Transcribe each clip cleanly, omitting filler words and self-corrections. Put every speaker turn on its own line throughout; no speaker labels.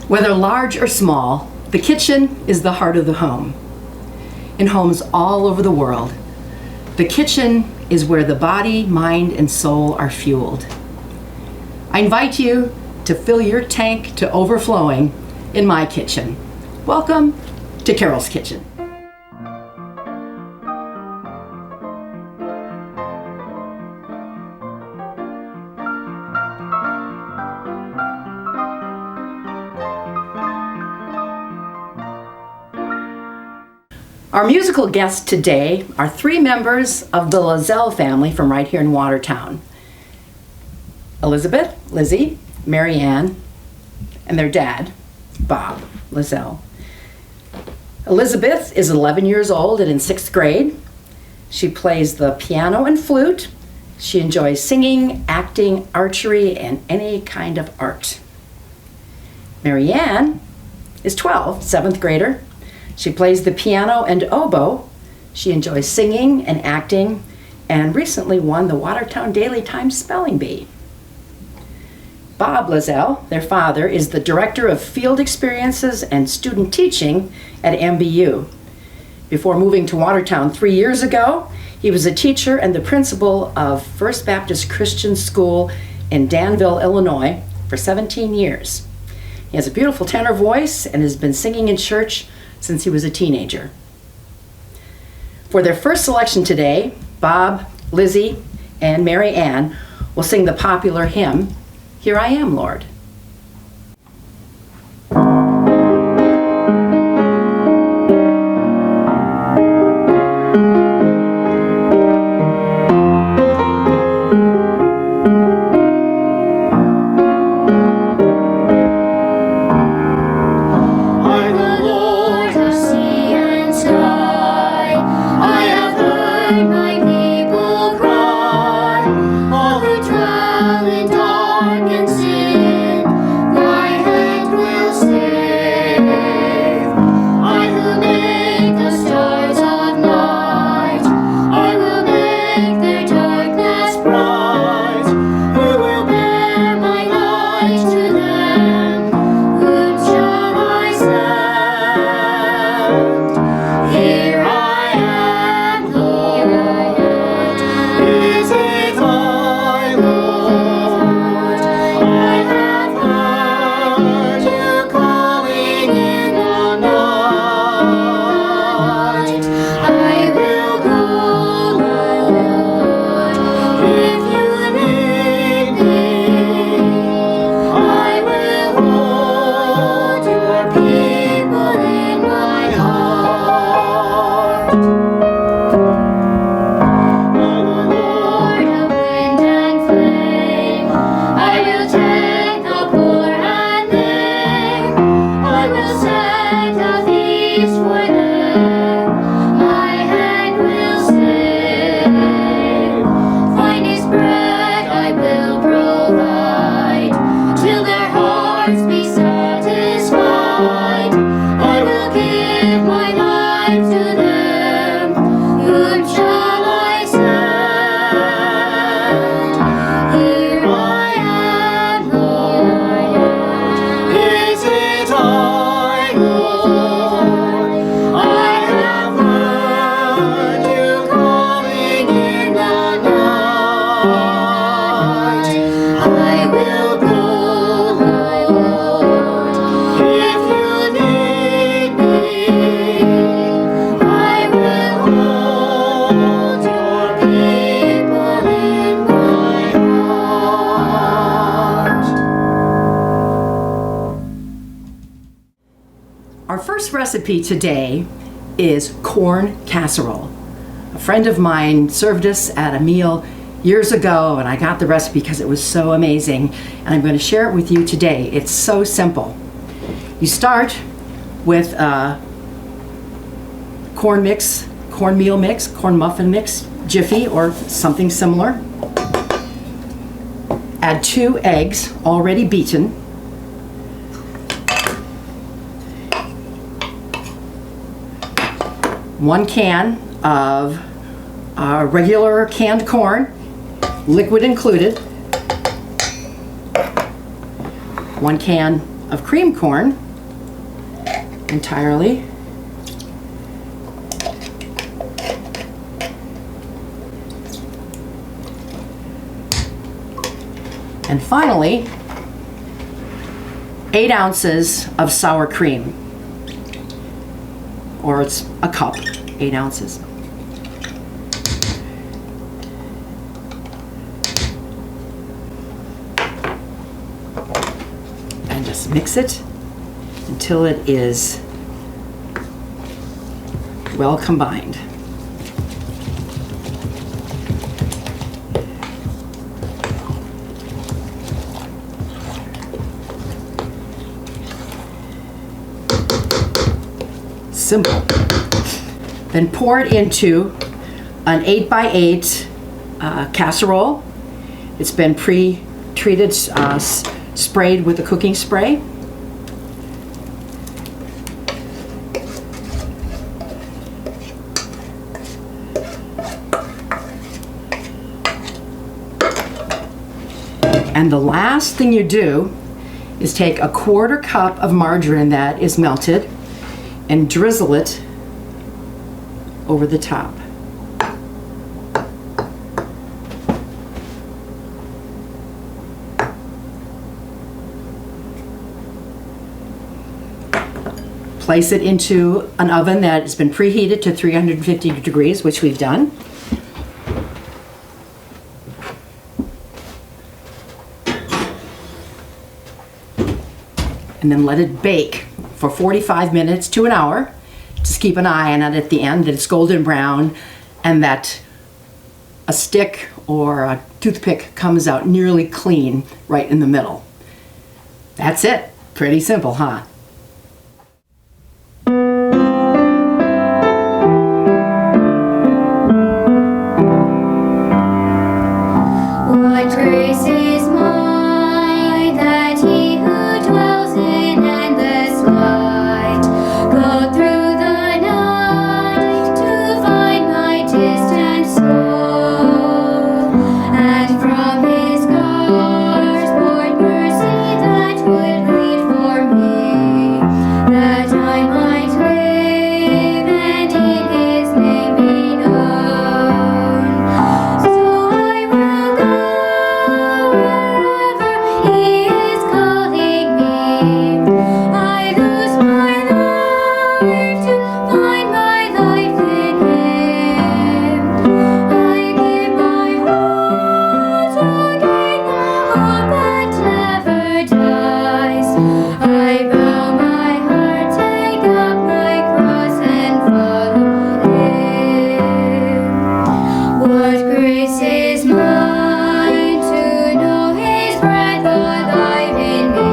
Whether large or small, the kitchen is the heart of the home. In homes all over the world, the kitchen is where the body, mind, and soul are fueled. I invite you to fill your tank to overflowing in my kitchen. Welcome to Carol's Kitchen. Our musical guests today are three members of the Lazzelle family from right here in Watertown. Elizabeth, Lizzie, Mary Ann, and their dad, Bob Lazzelle. Elizabeth is 11 years old and in 6th grade. She plays the piano and flute. She enjoys singing, acting, archery, and any kind of art. Mary Ann is 12, 7th grader. She plays the piano and oboe. She enjoys singing and acting and recently won the Watertown Daily Times Spelling Bee. Bob Lazzelle, their father, is the Director of Field Experiences and Student Teaching at MBU. Before moving to Watertown 3 years ago, he was a teacher and the principal of First Baptist Christian School in Danville, Illinois for 17 years. He has a beautiful tenor voice and has been singing in church since he was a teenager. For their first selection today, Bob, Lizzie, and Mary Ann will sing the popular hymn, "Here I Am, Lord." Our first recipe today is corn casserole. A friend of mine served us at a meal years ago, and I got the recipe because it was so amazing, and I'm going to share it with you today. It's so simple. You start with a cornmeal mix, corn muffin mix, Jiffy or something similar. Add 2 eggs already beaten. 1 can of regular canned corn, liquid included. 1 can of cream corn entirely. And finally, 8 ounces of sour cream, or it's a cup, 8 ounces. And just mix it until it is well combined. Simple. Then pour it into an 8x8 casserole. It's been pre-treated, sprayed with a cooking spray. And the last thing you do is take a 1/4 cup of margarine that is melted and drizzle it over the top. Place it into an oven that has been preheated to 350 degrees, which we've done. And then let it bake for 45 minutes to an hour. Just keep an eye on it at the end, that it's golden brown and that a stick or a toothpick comes out nearly clean right in the middle. That's it. Pretty simple, huh?
What grace is mine that he who dwells in endless light go through the night to find my distant soul, and from his scars poured mercy that would lead for me, that I might live and in his name be known. So I will go wherever he is calling me. I lose my life to find my life in him. I give my all to gain the hope that never dies. I bow my heart, take up my cross and follow him. What grace is mine to know his breath alive in me.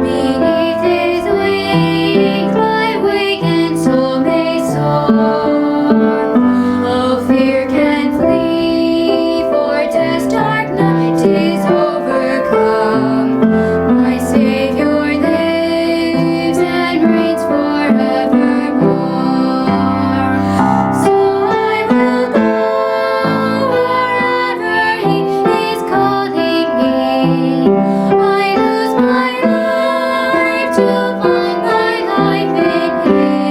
Beneath his wings my wakened soul may soar. All fear can flee, for death's dark night is overcome. My Savior lives and reigns forevermore. So I will go wherever he is calling me. I lose my life to find my life in him.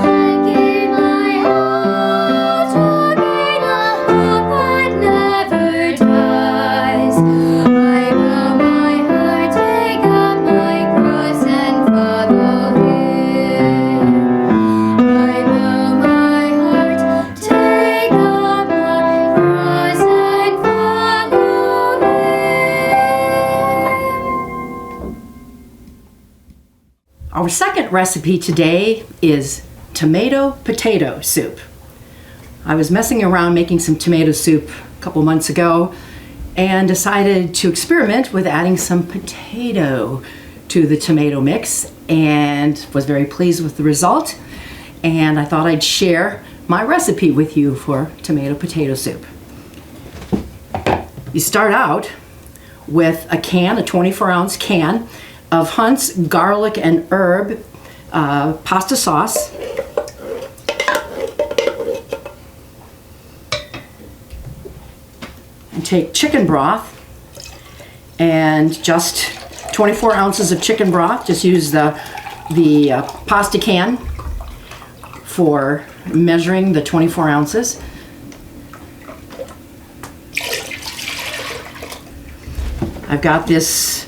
I give my all to gain a hope that never dies. I bow my heart, take up my cross and follow him. I bow my heart, take up my cross and follow him.
Our second recipe today is tomato potato soup. I was messing around making some tomato soup a couple months ago and decided to experiment with adding some potato to the tomato mix, and was very pleased with the result. And I thought I'd share my recipe with you for tomato potato soup. You start out with a 24-ounce can of Hunt's garlic and herb pasta sauce. And take chicken broth and just 24 ounces of chicken broth. Just use the pasta can for measuring the 24 ounces. I've got this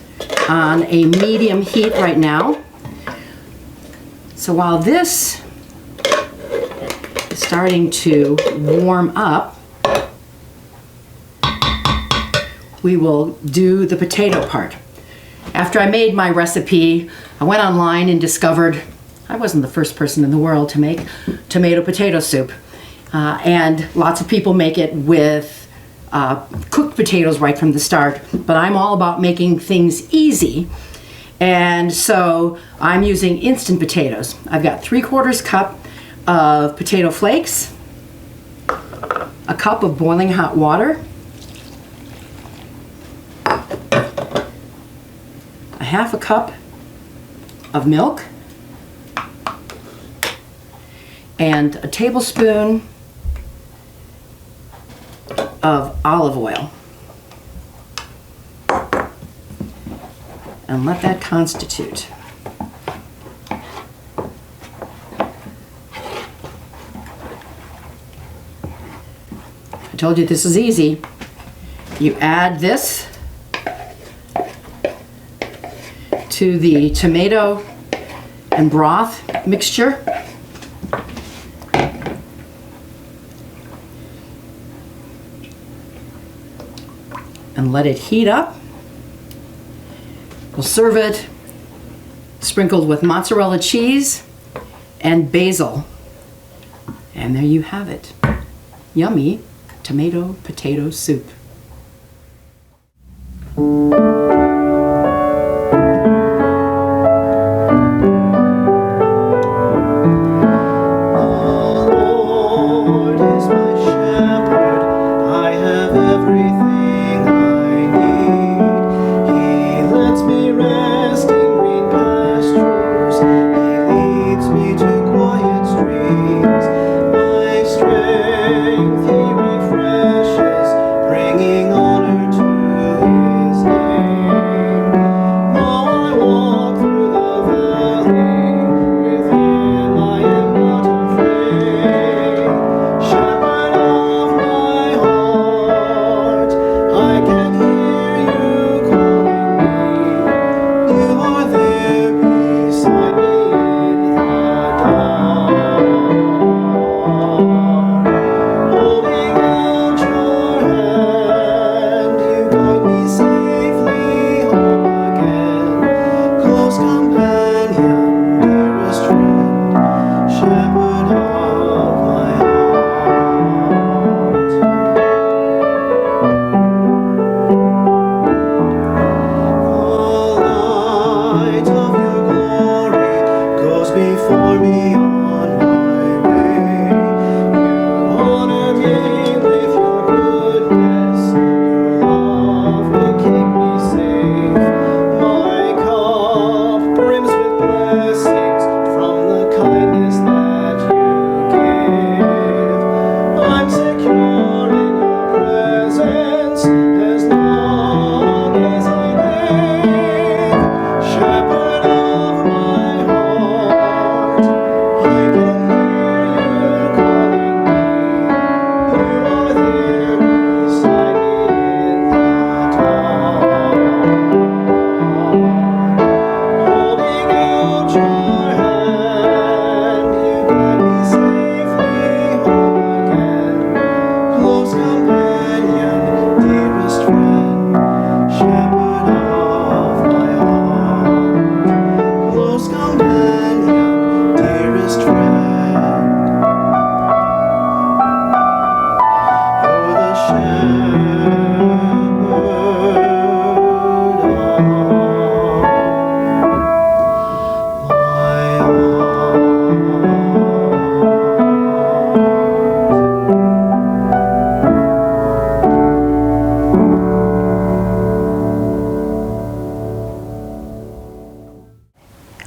on a medium heat right now. So while this is starting to warm up, we will do the potato part. After I made my recipe, I went online and discovered I wasn't the first person in the world to make tomato potato soup. And lots of people make it with cooked potatoes right from the start, but I'm all about making things easy. And so I'm using instant potatoes. I've got 3/4 cup of potato flakes, a cup of boiling hot water, a 1/2 cup of milk, and a tablespoon of olive oil. And let that constitute. I told you this is easy. You add this to the tomato and broth mixture. And let it heat up. We'll serve it sprinkled with mozzarella cheese and basil. And there you have it. Yummy tomato potato soup.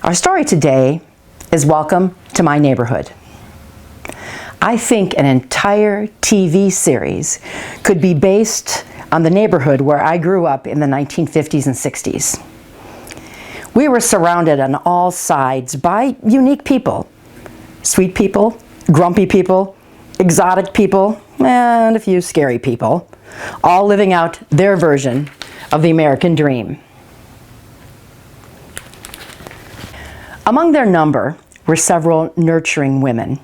Our story today is Welcome to My Neighborhood. I think an entire TV series could be based on the neighborhood where I grew up in the 1950s and 60s. We were surrounded on all sides by unique people. Sweet people, grumpy people, exotic people, and a few scary people, all living out their version of the American dream. Among their number were several nurturing women,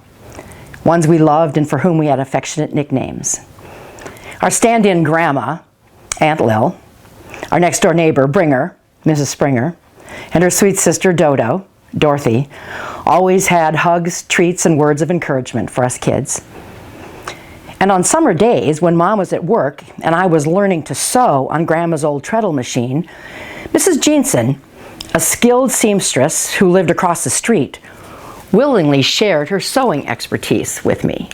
ones we loved and for whom we had affectionate nicknames. Our stand-in grandma, Aunt Lil, our next-door neighbor, Bringer, Mrs. Springer, and her sweet sister, Dodo, Dorothy, always had hugs, treats, and words of encouragement for us kids. And on summer days, when Mom was at work and I was learning to sew on Grandma's old treadle machine, Mrs. Jeanson, a skilled seamstress who lived across the street, willingly shared her sewing expertise with me.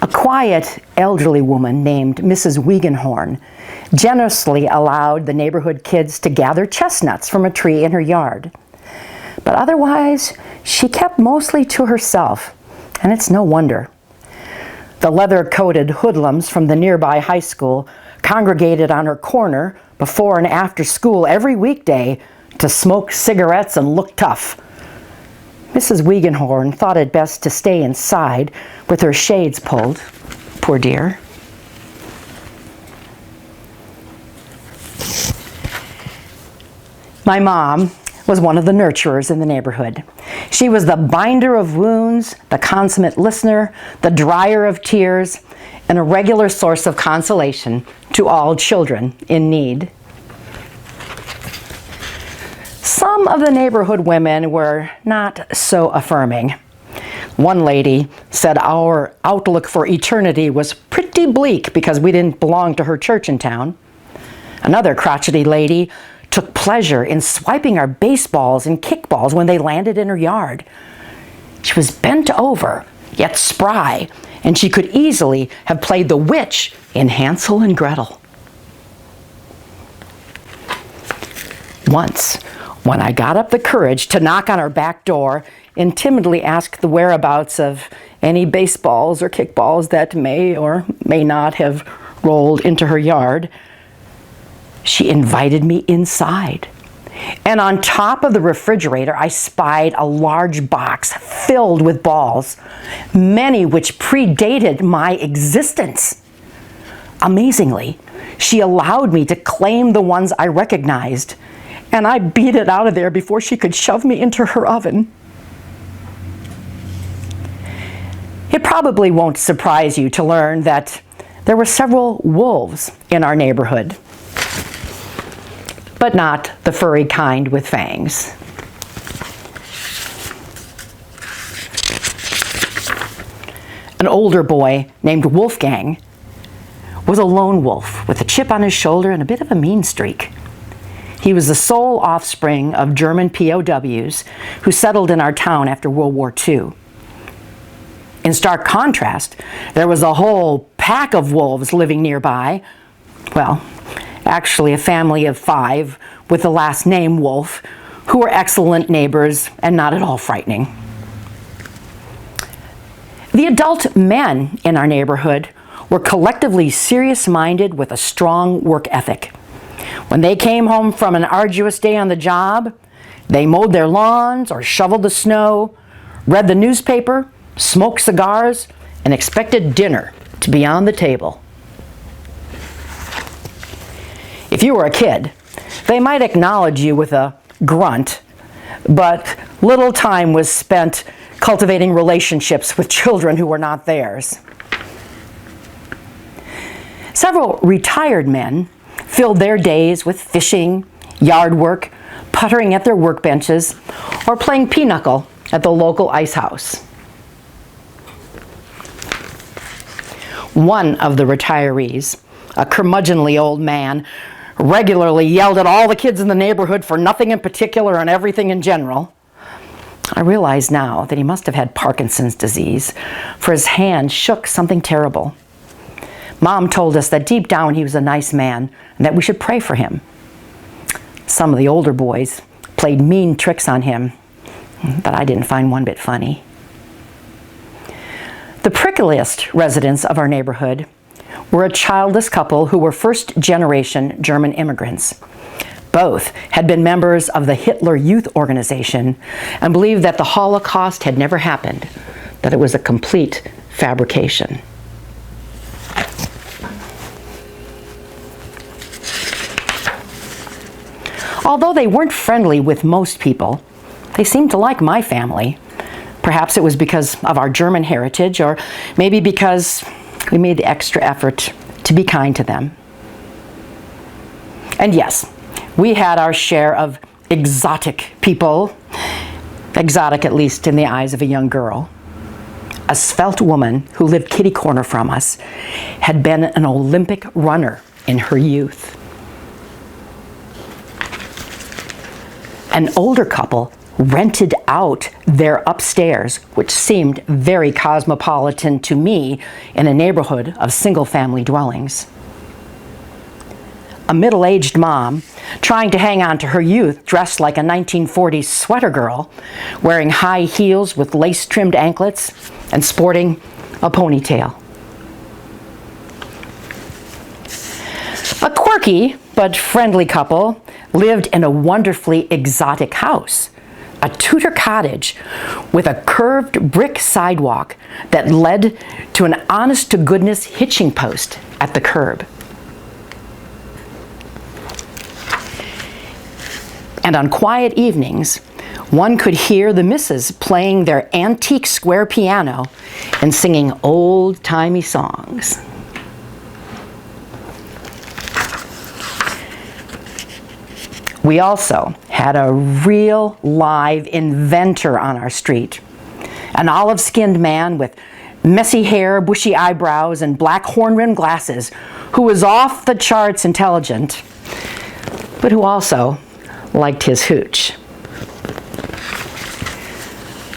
A quiet, elderly woman named Mrs. Wiegenhorn generously allowed the neighborhood kids to gather chestnuts from a tree in her yard. But otherwise, she kept mostly to herself, and it's no wonder. The leather-coated hoodlums from the nearby high school congregated on her corner before and after school every weekday to smoke cigarettes and look tough. Mrs. Wiegenhorn thought it best to stay inside with her shades pulled. Poor dear. My mom was one of the nurturers in the neighborhood. She was the binder of wounds, the consummate listener, the dryer of tears, and a regular source of consolation to all children in need. Some of the neighborhood women were not so affirming. One lady said our outlook for eternity was pretty bleak because we didn't belong to her church in town. Another crotchety lady took pleasure in swiping our baseballs and kickballs when they landed in her yard. She was bent over, yet spry, and she could easily have played the witch in Hansel and Gretel. Once, when I got up the courage to knock on her back door and timidly ask the whereabouts of any baseballs or kickballs that may or may not have rolled into her yard, she invited me inside. And on top of the refrigerator, I spied a large box filled with balls, many which predated my existence. Amazingly, she allowed me to claim the ones I recognized, and I beat it out of there before she could shove me into her oven. It probably won't surprise you to learn that there were several wolves in our neighborhood, but not the furry kind with fangs. An older boy named Wolfgang was a lone wolf with a chip on his shoulder and a bit of a mean streak. He was the sole offspring of German POWs who settled in our town after World War II. In stark contrast, there was a whole pack of wolves living nearby. Well, actually a family of 5 with the last name Wolf, who were excellent neighbors and not at all frightening. The adult men in our neighborhood were collectively serious-minded with a strong work ethic. When they came home from an arduous day on the job, they mowed their lawns or shoveled the snow, read the newspaper, smoked cigars, and expected dinner to be on the table. If you were a kid, they might acknowledge you with a grunt, but little time was spent cultivating relationships with children who were not theirs. Several retired men filled their days with fishing, yard work, puttering at their workbenches, or playing pinochle at the local ice house. One of the retirees, a curmudgeonly old man, regularly yelled at all the kids in the neighborhood for nothing in particular and everything in general. I realize now that he must have had Parkinson's disease, for his hand shook something terrible. Mom told us that deep down he was a nice man and that we should pray for him. Some of the older boys played mean tricks on him, but I didn't find one bit funny. The prickliest residents of our neighborhood were a childless couple who were first-generation German immigrants. Both had been members of the Hitler Youth Organization and believed that the Holocaust had never happened, that it was a complete fabrication. Although they weren't friendly with most people, they seemed to like my family. Perhaps it was because of our German heritage, or maybe because we made the extra effort to be kind to them. And yes, we had our share of exotic people, exotic at least in the eyes of a young girl. A svelte woman who lived kitty corner from us had been an Olympic runner in her youth. An older couple rented out their upstairs, which seemed very cosmopolitan to me in a neighborhood of single-family dwellings. A middle-aged mom, trying to hang on to her youth, dressed like a 1940s sweater girl, wearing high heels with lace-trimmed anklets and sporting a ponytail. A quirky but friendly couple lived in a wonderfully exotic house, a Tudor cottage with a curved brick sidewalk that led to an honest-to-goodness hitching post at the curb. And on quiet evenings, one could hear the misses playing their antique square piano and singing old-timey songs. We also had a real live inventor on our street, an olive-skinned man with messy hair, bushy eyebrows, and black horn-rimmed glasses, who was off the charts intelligent, but who also liked his hooch.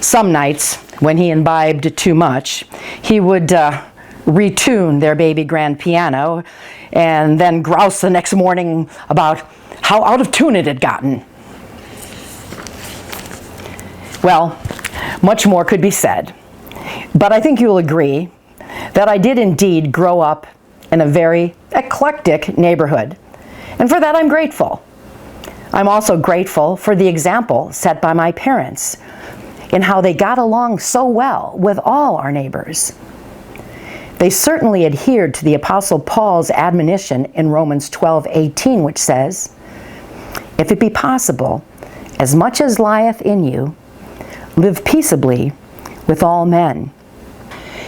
Some nights, when he imbibed too much, he would retune their baby grand piano and then grouse the next morning about how out of tune it had gotten. Well, much more could be said, but I think you'll agree that I did indeed grow up in a very eclectic neighborhood, and for that I'm grateful. I'm also grateful for the example set by my parents in how they got along so well with all our neighbors. They certainly adhered to the Apostle Paul's admonition in Romans 12:18, which says, "If it be possible, as much as lieth in you, live peaceably with all men."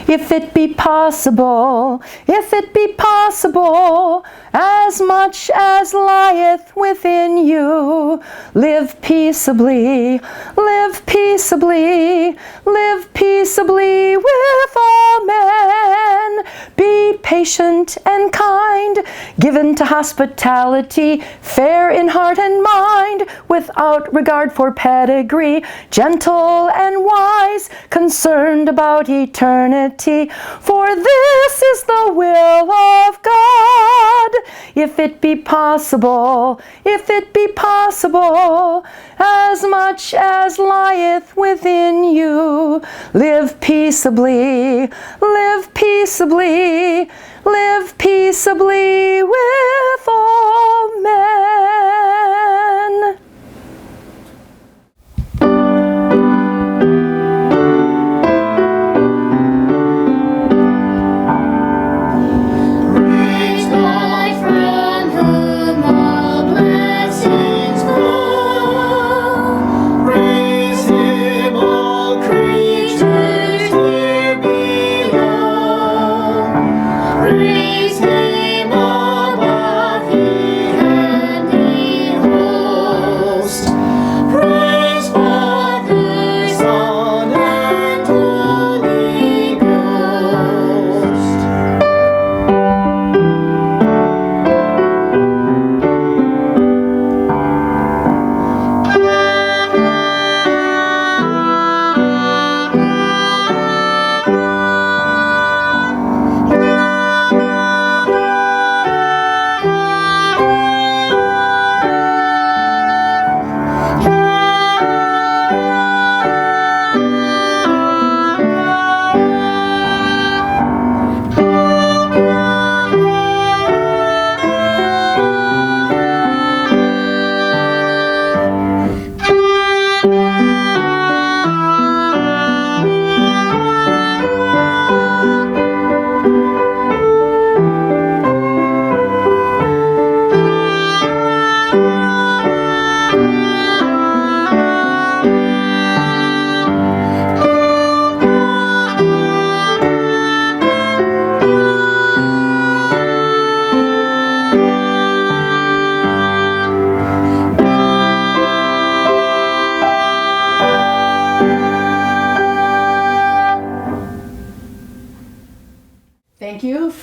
If it be possible, if it be possible, as much as lieth within you, live peaceably, live peaceably, live peaceably with all men. Be patient and kind, given to hospitality, fair in heart and mind, without regard for pedigree, gentle and wise, concerned about eternity. For this is the will of God. If it be possible, if it be possible, as much as lieth within you, live peaceably, live peaceably, live peaceably with all men.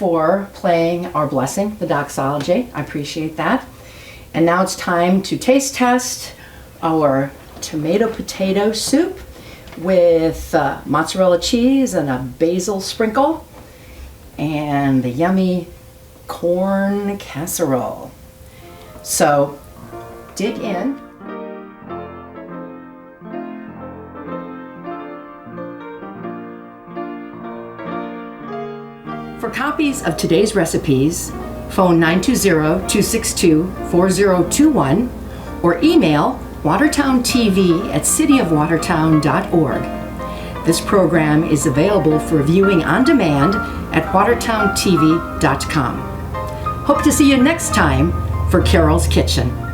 for playing our blessing, the doxology. I appreciate that. And now it's time to taste test our tomato potato soup with mozzarella cheese and a basil sprinkle and the yummy corn casserole. So dig in. For copies of today's recipes, phone 920-262-4021 or email watertowntv@cityofwatertown.org. This program is available for viewing on demand at watertowntv.com. Hope to see you next time for Carol's Kitchen.